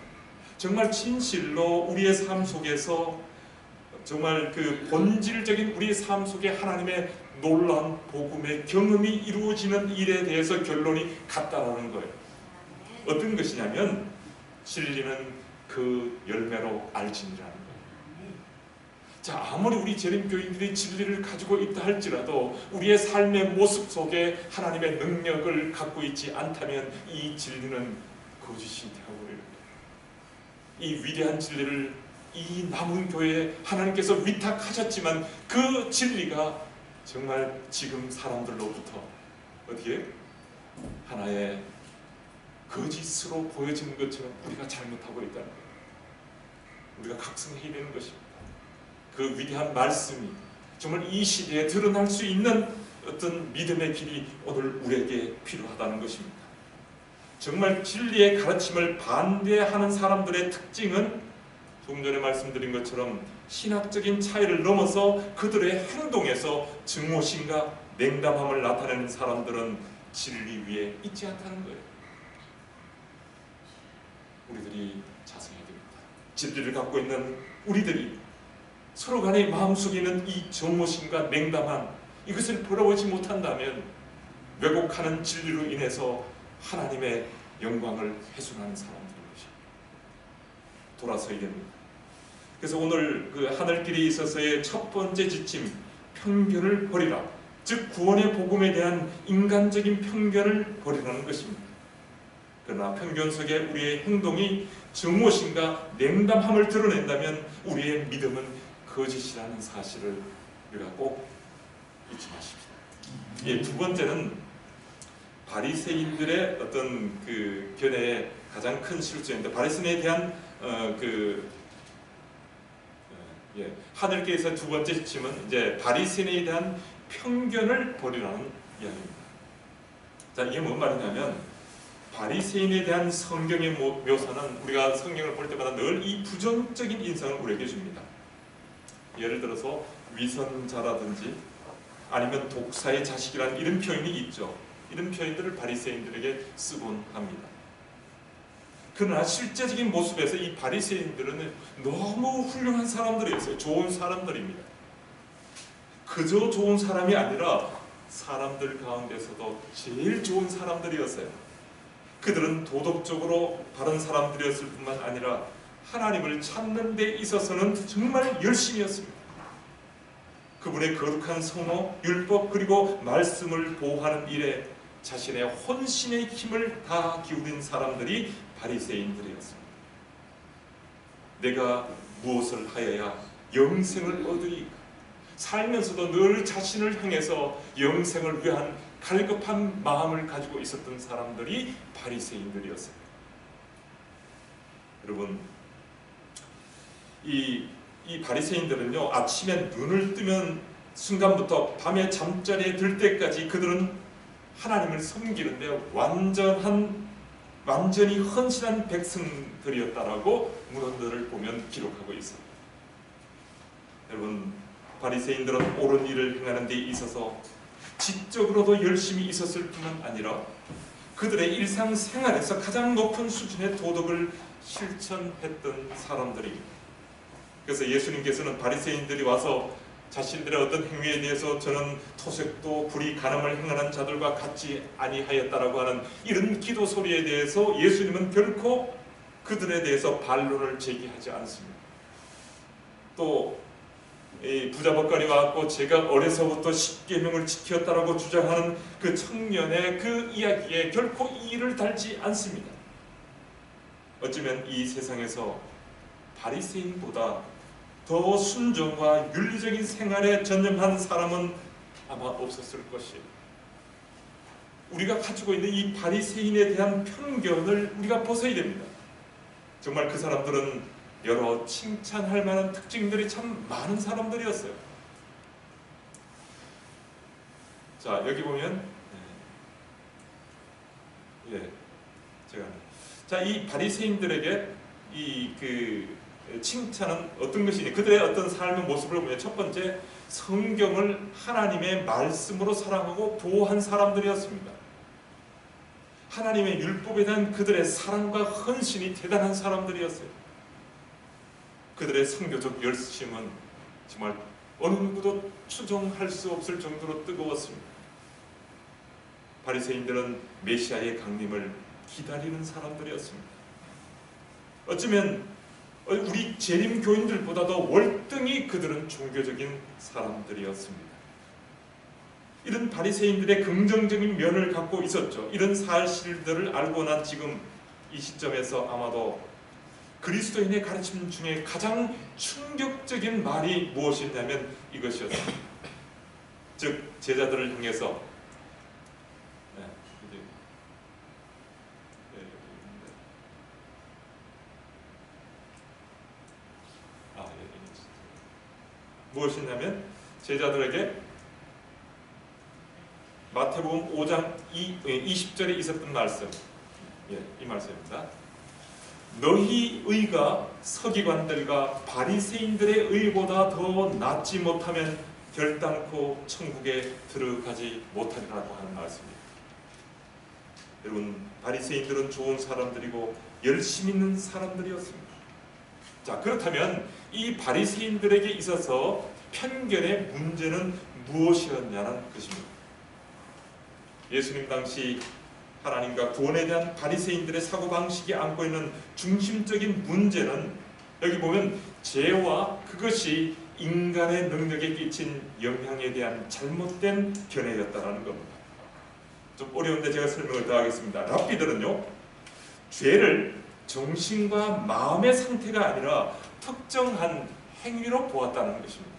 정말 진실로 우리의 삶 속에서 정말 그 본질적인 우리의 삶 속에 하나님의 놀라운 복음의 경험이 이루어지는 일에 대해서 결론이 같다라는 거예요. 어떤 것이냐면 진리는 그 열매로 알지니라는 거예요. 자, 아무리 우리 재림교인들이 진리를 가지고 있다 할지라도 우리의 삶의 모습 속에 하나님의 능력을 갖고 있지 않다면 이 진리는 거짓이 되어버립니다. 이 위대한 진리를 이 남은 교회에 하나님께서 위탁하셨지만 그 진리가 정말 지금 사람들로부터 어떻게 하나의 거짓으로 보여지는 것처럼 우리가 잘못하고 있다는 거예요. 우리가 각성해야 되는 것입니다. 그 위대한 말씀이 정말 이 시대에 드러날 수 있는 어떤 믿음의 길이 오늘 우리에게 필요하다는 것입니다. 정말 진리의 가르침을 반대하는 사람들의 특징은 조금 전에 말씀드린 것처럼 신학적인 차이를 넘어서 그들의 행동에서 증오심과 냉담함을 나타내는 사람들은 진리 위에 있지 않다는 거예요. 우리들이 자성해야 됩니다. 진리를 갖고 있는 우리들이 서로 간에 마음속에 있는 이 증오심과 냉담함, 이것을 돌아보지 못한다면 왜곡하는 진리로 인해서 하나님의 영광을 훼손하는 사람들인 것입니다. 돌아서야 됩니다. 그래서 오늘 그 하늘길에 있어서의 첫 번째 지침, 편견을 버리라. 즉 구원의 복음에 대한 인간적인 편견을 버리라는 것입니다. 그러나 편견 속에 우리의 행동이 증오심과 냉담함을 드러낸다면 우리의 믿음은 거짓이라는 사실을 우리가 꼭 잊지 마십시다. 예, 두 번째는 바리새인들의 어떤 그 견해의 가장 큰 실수인데, 바리새인에 대한 하늘길에서 두 번째 지침은 이제 바리새인에 대한 편견을 버리라는 이야기입니다. 자, 이게 뭔 말이냐면 바리새인에 대한 성경의 묘사는 우리가 성경을 볼 때마다 늘 이 부정적인 인상을 우리에게 줍니다. 예를 들어서 위선자라든지 아니면 독사의 자식이라는 이런 표현이 있죠. 이런 표현들을 바리새인들에게 쓰곤 합니다. 그러나 실제적인 모습에서 이 바리새인들은 너무 훌륭한 사람들이었어요. 좋은 사람들입니다. 그저 좋은 사람이 아니라 사람들 가운데서도 제일 좋은 사람들이었어요. 그들은 도덕적으로 바른 사람들이었을 뿐만 아니라 하나님을 찾는 데 있어서는 정말 열심이었습니다. 그분의 거룩한 성호, 율법 그리고 말씀을 보호하는 일에 자신의 혼신의 힘을 다 기울인 사람들이 바리새인들이었습니다. 내가 무엇을 하여야 영생을 얻으리까? 살면서도 늘 자신을 향해서 영생을 위한 갈급한 마음을 가지고 있었던 사람들이 바리새인들이었어요. 여러분, 이 바리새인들은요, 아침에 눈을 뜨면 순간부터 밤에 잠자리에 들 때까지 그들은 하나님을 섬기는데 완전히 헌신한 백성들이었다라고 문헌들을 보면 기록하고 있습니다. 여러분, 바리새인들은 옳은 일을 행하는 데 있어서 지적으로도 열심히 있었을 뿐만 아니라 그들의 일상생활에서 가장 높은 수준의 도덕을 실천했던 사람들입니다. 그래서 예수님께서는 바리새인들이 와서 자신들의 어떤 행위에 대해서 저는 토색도 불의 간음을 행하는 자들과 같지 아니하였다라고 하는 이런 기도 소리에 대해서 예수님은 결코 그들에 대해서 반론을 제기하지 않습니다. 또 부자법관이 와서 제가 어려서부터 십계명을 지켰다라고 주장하는 그 청년의 그 이야기에 결코 이의를 달지 않습니다. 어쩌면 이 세상에서 바리새인보다 더 순종과 윤리적인 생활에 전념한 사람은 아마 없었을 것이에요. 우리가 가지고 있는 이 바리새인에 대한 편견을 우리가 벗어야 됩니다. 정말 그 사람들은 여러 칭찬할 만한 특징들이 참 많은 사람들이었어요. 자, 여기 보면 이 바리새인들에게 칭찬은 어떤 것이냐, 그들의 어떤 삶의 모습을 보면 첫 번째, 성경을 하나님의 말씀으로 사랑하고 보호한 사람들이었습니다. 하나님의 율법에 대한 그들의 사랑과 헌신이 대단한 사람들이었어요. 그들의 선교적 열심은 정말 어느 누구도 추정할 수 없을 정도로 뜨거웠습니다. 바리새인들은 메시아의 강림을 기다리는 사람들이었습니다. 어쩌면 우리 재림교인들보다도 월등히 그들은 종교적인 사람들이었습니다. 이런 바리새인들의 긍정적인 면을 갖고 있었죠. 이런 사실들을 알고 난 지금 이 시점에서 아마도 그리스도인의 가르침 중에 가장 충격적인 말이 무엇이냐면 이것이었습니다. 즉 제자들을 향해서 무엇이냐면 제자들에게 마태복음 5장 20절에 있었던 말씀, 이 말씀입니다. 너희 의가 서기관들과 바리새인들의 의보다 더 낫지 못하면 결단코 천국에 들어가지 못하리라고 하는 말씀입니다. 여러분, 바리새인들은 좋은 사람들이고 열심 있는 사람들이었습니다. 자, 그렇다면 이 바리새인들에게 있어서 편견의 문제는 무엇이었냐는 것입니다. 예수님 당시 하나님과 구원에 대한 바리새인들의 사고방식이 안고 있는 중심적인 문제는 여기 보면 죄와 그것이 인간의 능력에 끼친 영향에 대한 잘못된 견해였다는 겁니다. 좀 어려운데 제가 설명을 더 하겠습니다. 랍비들은요, 죄를 정신과 마음의 상태가 아니라 특정한 행위로 보았다는 것입니다.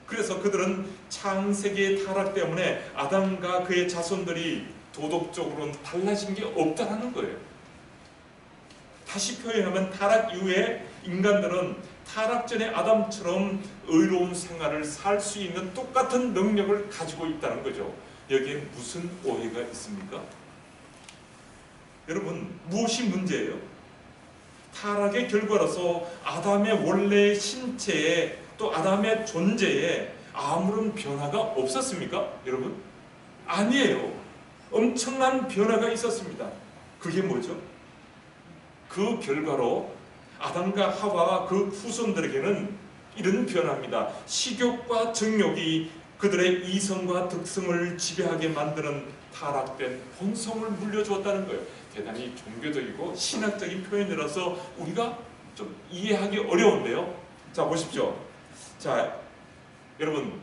그래서 그들은 창세기의 타락 때문에 아담과 그의 자손들이 도덕적으로는 달라진 게 없다는 거예요. 다시 표현하면 타락 이후에 인간들은 타락 전에 아담처럼 의로운 생활을 살 수 있는 똑같은 능력을 가지고 있다는 거죠. 여기에 무슨 오해가 있습니까? 여러분, 무엇이 문제예요? 타락의 결과로서 아담의 원래의 신체에 또 아담의 존재에 아무런 변화가 없었습니까? 여러분? 아니에요. 엄청난 변화가 있었습니다. 그게 뭐죠? 그 결과로 아담과 하와와 그 후손들에게는 이런 변화입니다. 식욕과 정욕이 그들의 이성과 득성을 지배하게 만드는 타락된 본성을 물려주었다는 거예요. 대단히 종교적이고 신학적인 표현이라서 우리가 좀 이해하기 어려운데요. 자, 보십시오. 자, 여러분,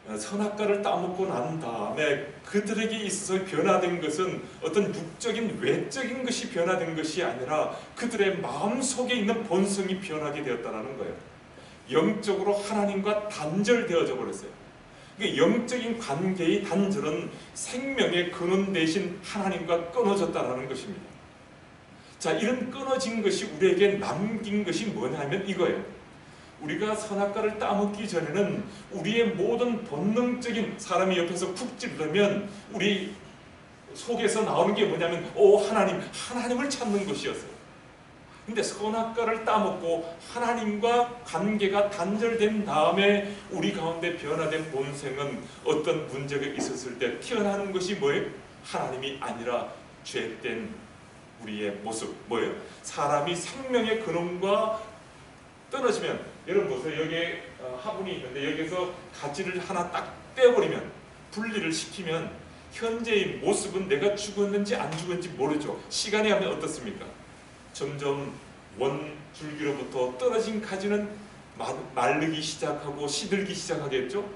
선악과를 따먹고 난 다음에 그들에게 있어서 변화된 것은 어떤 육적인 외적인 것이 변화된 것이 아니라 그들의 마음속에 있는 본성이 변하게 되었다는 거예요. 영적으로 하나님과 단절되어져 버렸어요. 영적인 관계의 단절은 생명의 근원 대신 하나님과 끊어졌다는 것입니다. 자, 이런 끊어진 것이 우리에게 남긴 것이 뭐냐면 이거예요. 우리가 선악과를 따먹기 전에는 우리의 모든 본능적인, 사람이 옆에서 쿡 찌르면 우리 속에서 나오는 게 뭐냐면 하나님을 찾는 것이었어요. 근데 선악과를 따먹고 하나님과 관계가 단절된 다음에 우리 가운데 변화된 본성은 어떤 문제가 있었을 때 튀어나오는 것이 뭐예요? 하나님이 아니라 죄된 우리의 모습. 뭐예요? 사람이 생명의 근원과 떨어지면, 여러분 보세요. 여기에 화분이 있는데 여기서 가지를 하나 딱 떼어버리면, 분리를 시키면 현재의 모습은 내가 죽었는지 안 죽었는지 모르죠. 시간이 하면 어떻습니까? 점점 원줄기로부터 떨어진 가지는 마르기 시작하고 시들기 시작하겠죠.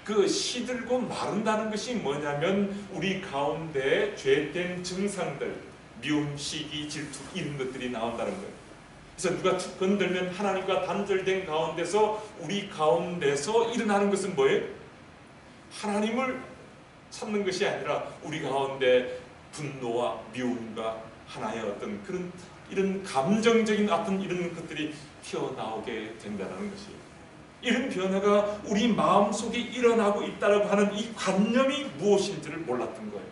그 시들고 마른다는 것이 뭐냐면 우리 가운데 죄된 증상들, 미움, 시기, 질투 이런 것들이 나온다는 거예요. 그래서 누가 툭 건들면 하나님과 단절된 가운데서 우리 가운데서 일어나는 것은 뭐예요? 하나님을 찾는 것이 아니라 우리 가운데 분노와 미움과 하나의 어떤 그런 이런 감정적인 어떤 이런 것들이 튀어나오게 된다는 것이에요. 이런 변화가 우리 마음속에 일어나고 있다고 하는 이 관념이 무엇인지를 몰랐던 거예요.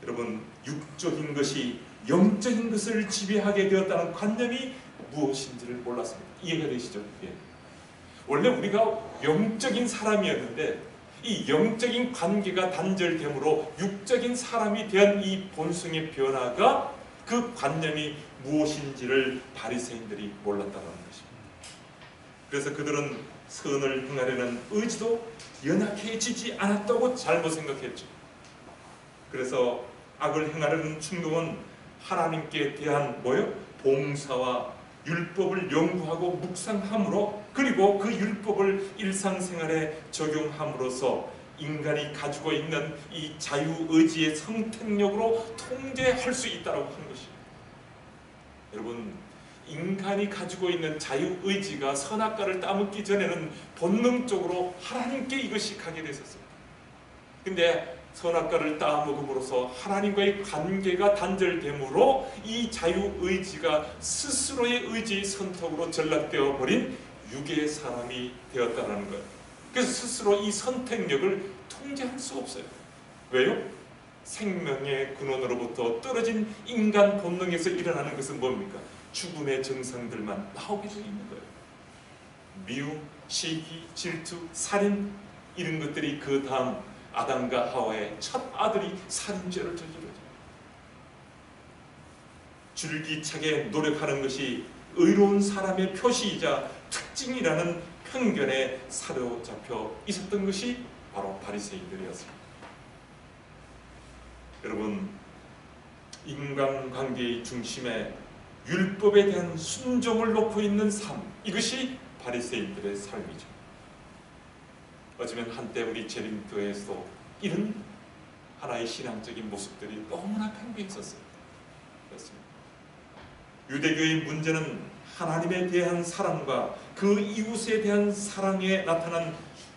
여러분, 육적인 것이 영적인 것을 지배하게 되었다는 관념이 무엇인지를 몰랐습니다. 이해가 되시죠? 예. 원래 우리가 영적인 사람이었는데 이 영적인 관계가 단절되므로 육적인 사람이 대한 이 본성의 변화가 그 관념이 무엇인지를 바리새인들이 몰랐다는 것입니다. 그래서 그들은 선을 행하려는 의지도 연약해지지 않았다고 잘못 생각했죠. 그래서 악을 행하려는 충동은 하나님께 대한 봉사와 율법을 연구하고 묵상함으로, 그리고 그 율법을 일상생활에 적용함으로써 인간이 가지고 있는 이 자유의지의 선택력으로 통제할 수 있다고 하는 것입니다. 여러분, 인간이 가지고 있는 자유의지가 선악과를 따먹기 전에는 본능적으로 하나님께 이것이 가게 됐었어요. 근데 선악과를 따먹음으로써 하나님과의 관계가 단절되므로 이 자유의지가 스스로의 의지의 선택으로 전락되어 버린 육의 사람이 되었다는 거예요. 그래서 스스로 이 선택력을 통제할 수 없어요. 왜요? 생명의 근원으로부터 떨어진 인간 본능에서 일어나는 것은 뭡니까? 죽음의 증상들만 나오게 되어 있는 거예요. 미움, 시기, 질투, 살인, 이런 것들이 그 다음 아담과 하와의 첫 아들이 살인죄를 저지르죠. 줄기차게 노력하는 것이 의로운 사람의 표시이자 특징이라는 편견에 사로잡혀 있었던 것이 바로 바리새인들이었습니다. 여러분, 인간관계의 중심에 율법에 대한 순종을 놓고 있는 삶, 이것이 바리새인들의 삶이죠. 어쩌면 한때 우리 재림교회에서도 이런 하나의 신앙적인 모습들이 너무나 팽배했었어요. 그렇습니다. 유대교의 문제는 하나님에 대한 사랑과 그 이웃에 대한 사랑에 나타난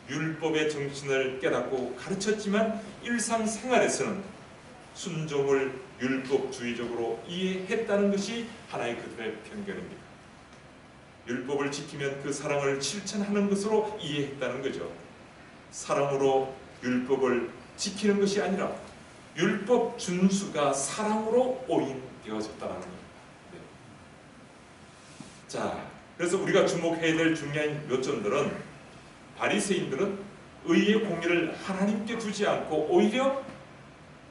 율법의 정신을 깨닫고 가르쳤지만 일상생활에서는 순종을 율법주의적으로 이해했다는 것이 하나의 그들의 편견입니다. 율법을 지키면 그 사랑을 실천하는 것으로 이해했다는 거죠. 사랑으로 율법을 지키는 것이 아니라 율법 준수가 사랑으로 오인되어졌다는 거예요. 네. 자, 그래서 우리가 주목해야 될 중요한 요점들은, 바리새인들은 의의 공의를 하나님께 두지 않고 오히려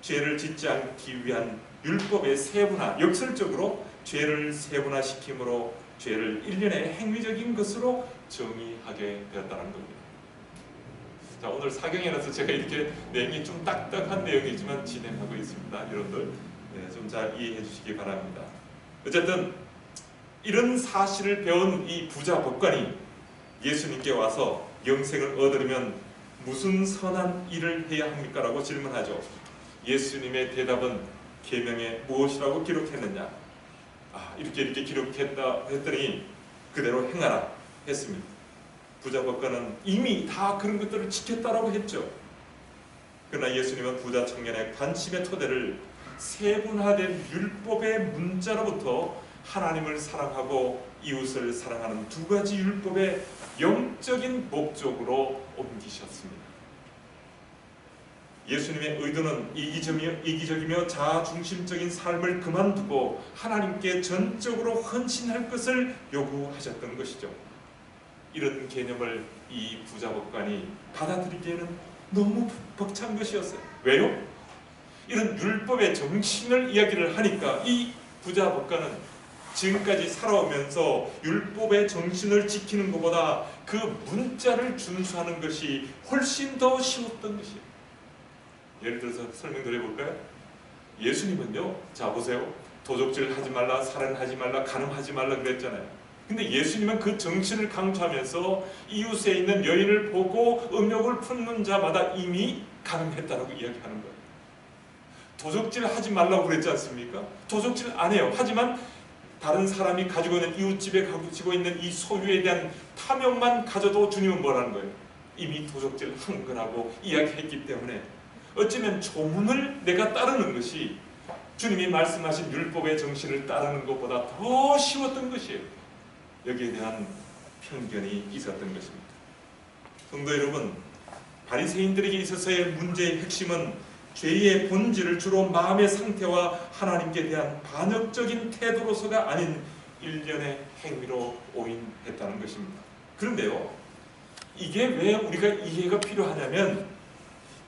죄를 짓지 않기 위한 율법의 세분화, 역설적으로 죄를 세분화시킴으로 죄를 일련의 행위적인 것으로 정의하게 되었다는 겁니다. 자, 오늘 사경이라서 제가 이렇게 내용이 좀 딱딱한 내용이지만 진행하고 있습니다. 여러분들 좀 잘 이해해 주시기 바랍니다. 어쨌든 이런 사실을 배운 이 부자 법관이 예수님께 와서 영생을 얻으려면 무슨 선한 일을 해야 합니까? 라고 질문하죠. 예수님의 대답은 계명에 무엇이라고 기록했느냐? 이렇게 기록했다 했더니 그대로 행하라 했습니다. 부자 법관은 이미 다 그런 것들을 지켰다라고 했죠. 그러나 예수님은 부자 청년의 관심의 토대를 세분화된 율법의 문자로부터 하나님을 사랑하고 이웃을 사랑하는 두 가지 율법의 영적인 목적으로 옮기셨습니다. 예수님의 의도는 이기적이며 자아중심적인 삶을 그만두고 하나님께 전적으로 헌신할 것을 요구하셨던 것이죠. 이런 개념을 이 부자 법관이 받아들이기에는 너무 벅찬 것이었어요. 왜요? 이런 율법의 정신을 이야기를 하니까 이 부자 법관은 지금까지 살아오면서 율법의 정신을 지키는 것보다 그 문자를 준수하는 것이 훨씬 더 쉬웠던 것이에요. 예를 들어서 설명드려 볼까요? 예수님은요, 자 보세요, 도적질 하지 말라, 살인하지 말라, 간음하지 말라 그랬잖아요. 근데 예수님은 그 정신을 강조하면서 이웃에 있는 여인을 보고 음욕을 품는 자마다 이미 간음했다라고 이야기하는 거예요. 도적질 하지 말라고 그랬지 않습니까? 도적질 안 해요. 하지만 다른 사람이 가지고 있는, 이웃집에 가지고 있는 이 소유에 대한 탐욕만 가져도 주님은 뭐라는 거예요? 이미 도적질 한 거라고 이야기했기 때문에 어쩌면 조문을 내가 따르는 것이 주님이 말씀하신 율법의 정신을 따르는 것보다 더 쉬웠던 것이에요. 여기에 대한 편견이 있었던 것입니다. 성도 여러분, 바리새인들에게 있어서의 문제의 핵심은 죄의 본질을 주로 마음의 상태와 하나님께 대한 반역적인 태도로서가 아닌 일련의 행위로 오인했다는 것입니다. 그런데요, 이게 왜 우리가 이해가 필요하냐면,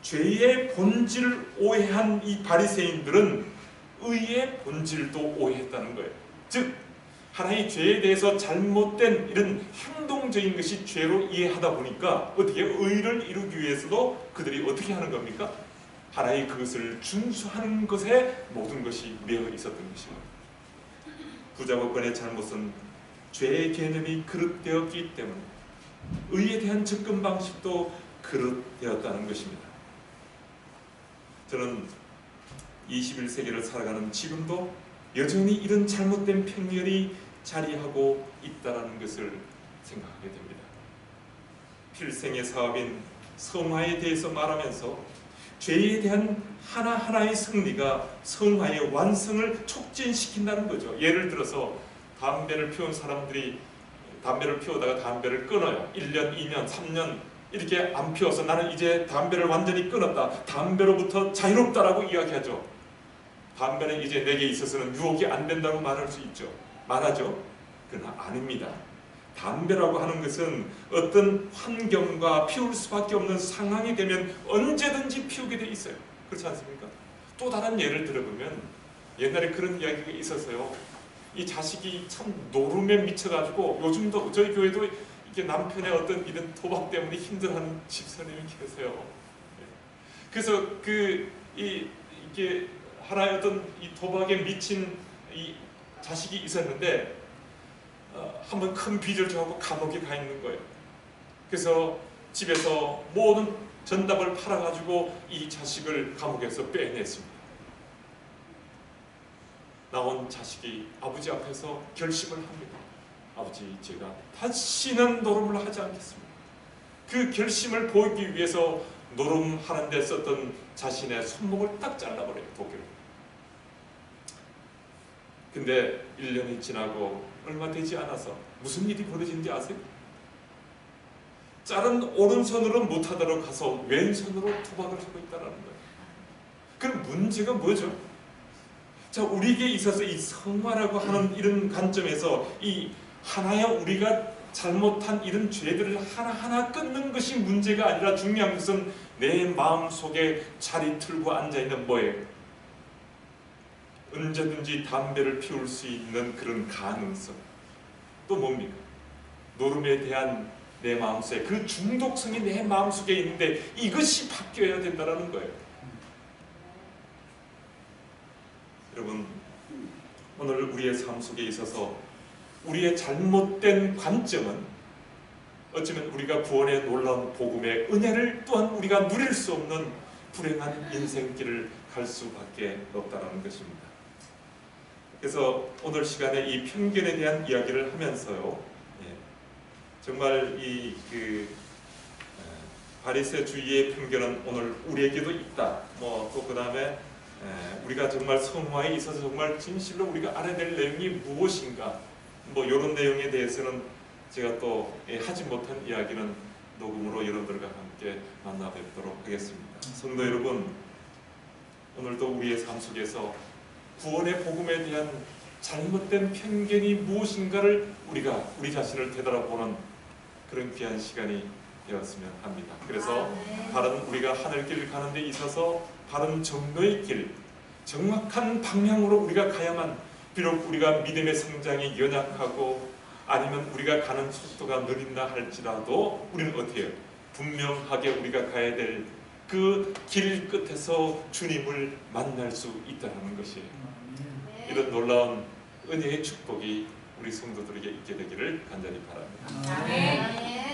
죄의 본질을 오해한 이 바리새인들은 의의 본질도 오해했다는 거예요. 즉, 하나의 죄에 대해서 잘못된 이런 행동적인 것이 죄로 이해하다 보니까 어떻게 의를 이루기 위해서도 그들이 어떻게 하는 겁니까? 하나의 그것을 준수하는 것에 모든 것이 매여 있었던 것입니다. 부자 법관의 잘못은 죄의 개념이 그릇되었기 때문에 의에 대한 접근 방식도 그릇되었다는 것입니다. 저는 21세기를 살아가는 지금도 여전히 이런 잘못된 편견이 자리하고 있다는 것을 생각하게 됩니다. 필생의 사업인 성화에 대해서 말하면서 죄에 대한 하나하나의 승리가 성화의 완성을 촉진시킨다는 거죠. 예를 들어서 담배를 피운 사람들이 담배를 피우다가 담배를 끊어요. 1년, 2년, 3년 이렇게 안 피워서 나는 이제 담배를 완전히 끊었다, 담배로부터 자유롭다라고 이야기하죠. 담배는 이제 내게 있어서는 유혹이 안 된다고 말할 수 있죠. 말하죠. 그러나 아닙니다. 담배라고 하는 것은 어떤 환경과 피울 수밖에 없는 상황이 되면 언제든지 피우게 돼 있어요. 그렇지 않습니까? 또 다른 예를 들어보면 옛날에 그런 이야기가 있었어요. 이 자식이 참 노름에 미쳐가지고, 요즘도 저희 교회도 이게 남편의 어떤 이런 도박 때문에 힘들어하는 집사님이 계세요. 그래서 이게 하나의 어떤 이 도박에 미친 이 자식이 있었는데 한번 큰 빚을 져갖고 감옥에 가 있는 거예요. 그래서 집에서 모든 전답을 팔아가지고 이 자식을 감옥에서 빼냈습니다. 나온 자식이 아버지 앞에서 결심을 합니다. 아버지, 제가 다시는 노름을 하지 않겠습니다. 그 결심을 보이기 위해서 노름하는 데 썼던 자신의 손목을 딱 잘라버려요, 도끼로. 근데 1년이 지나고 얼마 되지 않아서 무슨 일이 벌어진지 아세요? 자른 오른손으로 못하도록 가서 왼손으로 도박을 하고 있다는 거예요. 그럼 문제가 뭐죠? 자, 우리에게 있어서 이 성화라고 하는 이런 관점에서 이 하나의 우리가 잘못한 이런 죄들을 하나하나 끊는 것이 문제가 아니라 중요한 것은 내 마음속에 자리 틀고 앉아있는 뭐예요? 언제든지 담배를 피울 수 있는 그런 가능성. 또 뭡니까? 노름에 대한 내 마음속에 그 중독성이 내 마음속에 있는데 이것이 바뀌어야 된다는 거예요. 여러분, 오늘 우리의 삶 속에 있어서 우리의 잘못된 관점은 어쩌면 우리가 구원의 놀라운 복음의 은혜를 또한 우리가 누릴 수 없는 불행한 인생길을 갈 수밖에 없다는 것입니다. 그래서 오늘 시간에 이 편견에 대한 이야기를 하면서요, 정말 바리새주의의 편견은 오늘 우리에게도 있다. 또 그 다음에 우리가 정말 성화에 있어서 정말 진실로 우리가 알아야 될 내용이 무엇인가, 이런 내용에 대해서는 제가 또 하지 못한 이야기는 녹음으로 여러분들과 함께 만나 뵙도록 하겠습니다. 성도 여러분, 오늘도 우리의 삶 속에서 구원의 복음에 대한 잘못된 편견이 무엇인가를 우리 자신을 되돌아보는 그런 귀한 시간이 되었으면 합니다. 그래서 바른 우리가 하늘길 가는 데 있어서 바른 정도의 길, 정확한 방향으로 우리가 가야만, 비록 우리가 믿음의 성장이 연약하고 아니면 우리가 가는 속도가 느린다 할지라도 우리는 어떻게 해요? 분명하게 우리가 가야 될 그 길 끝에서 주님을 만날 수 있다는 것이에요. 이런 놀라운 은혜의 축복이 우리 성도들에게 있게 되기를 간절히 바랍니다.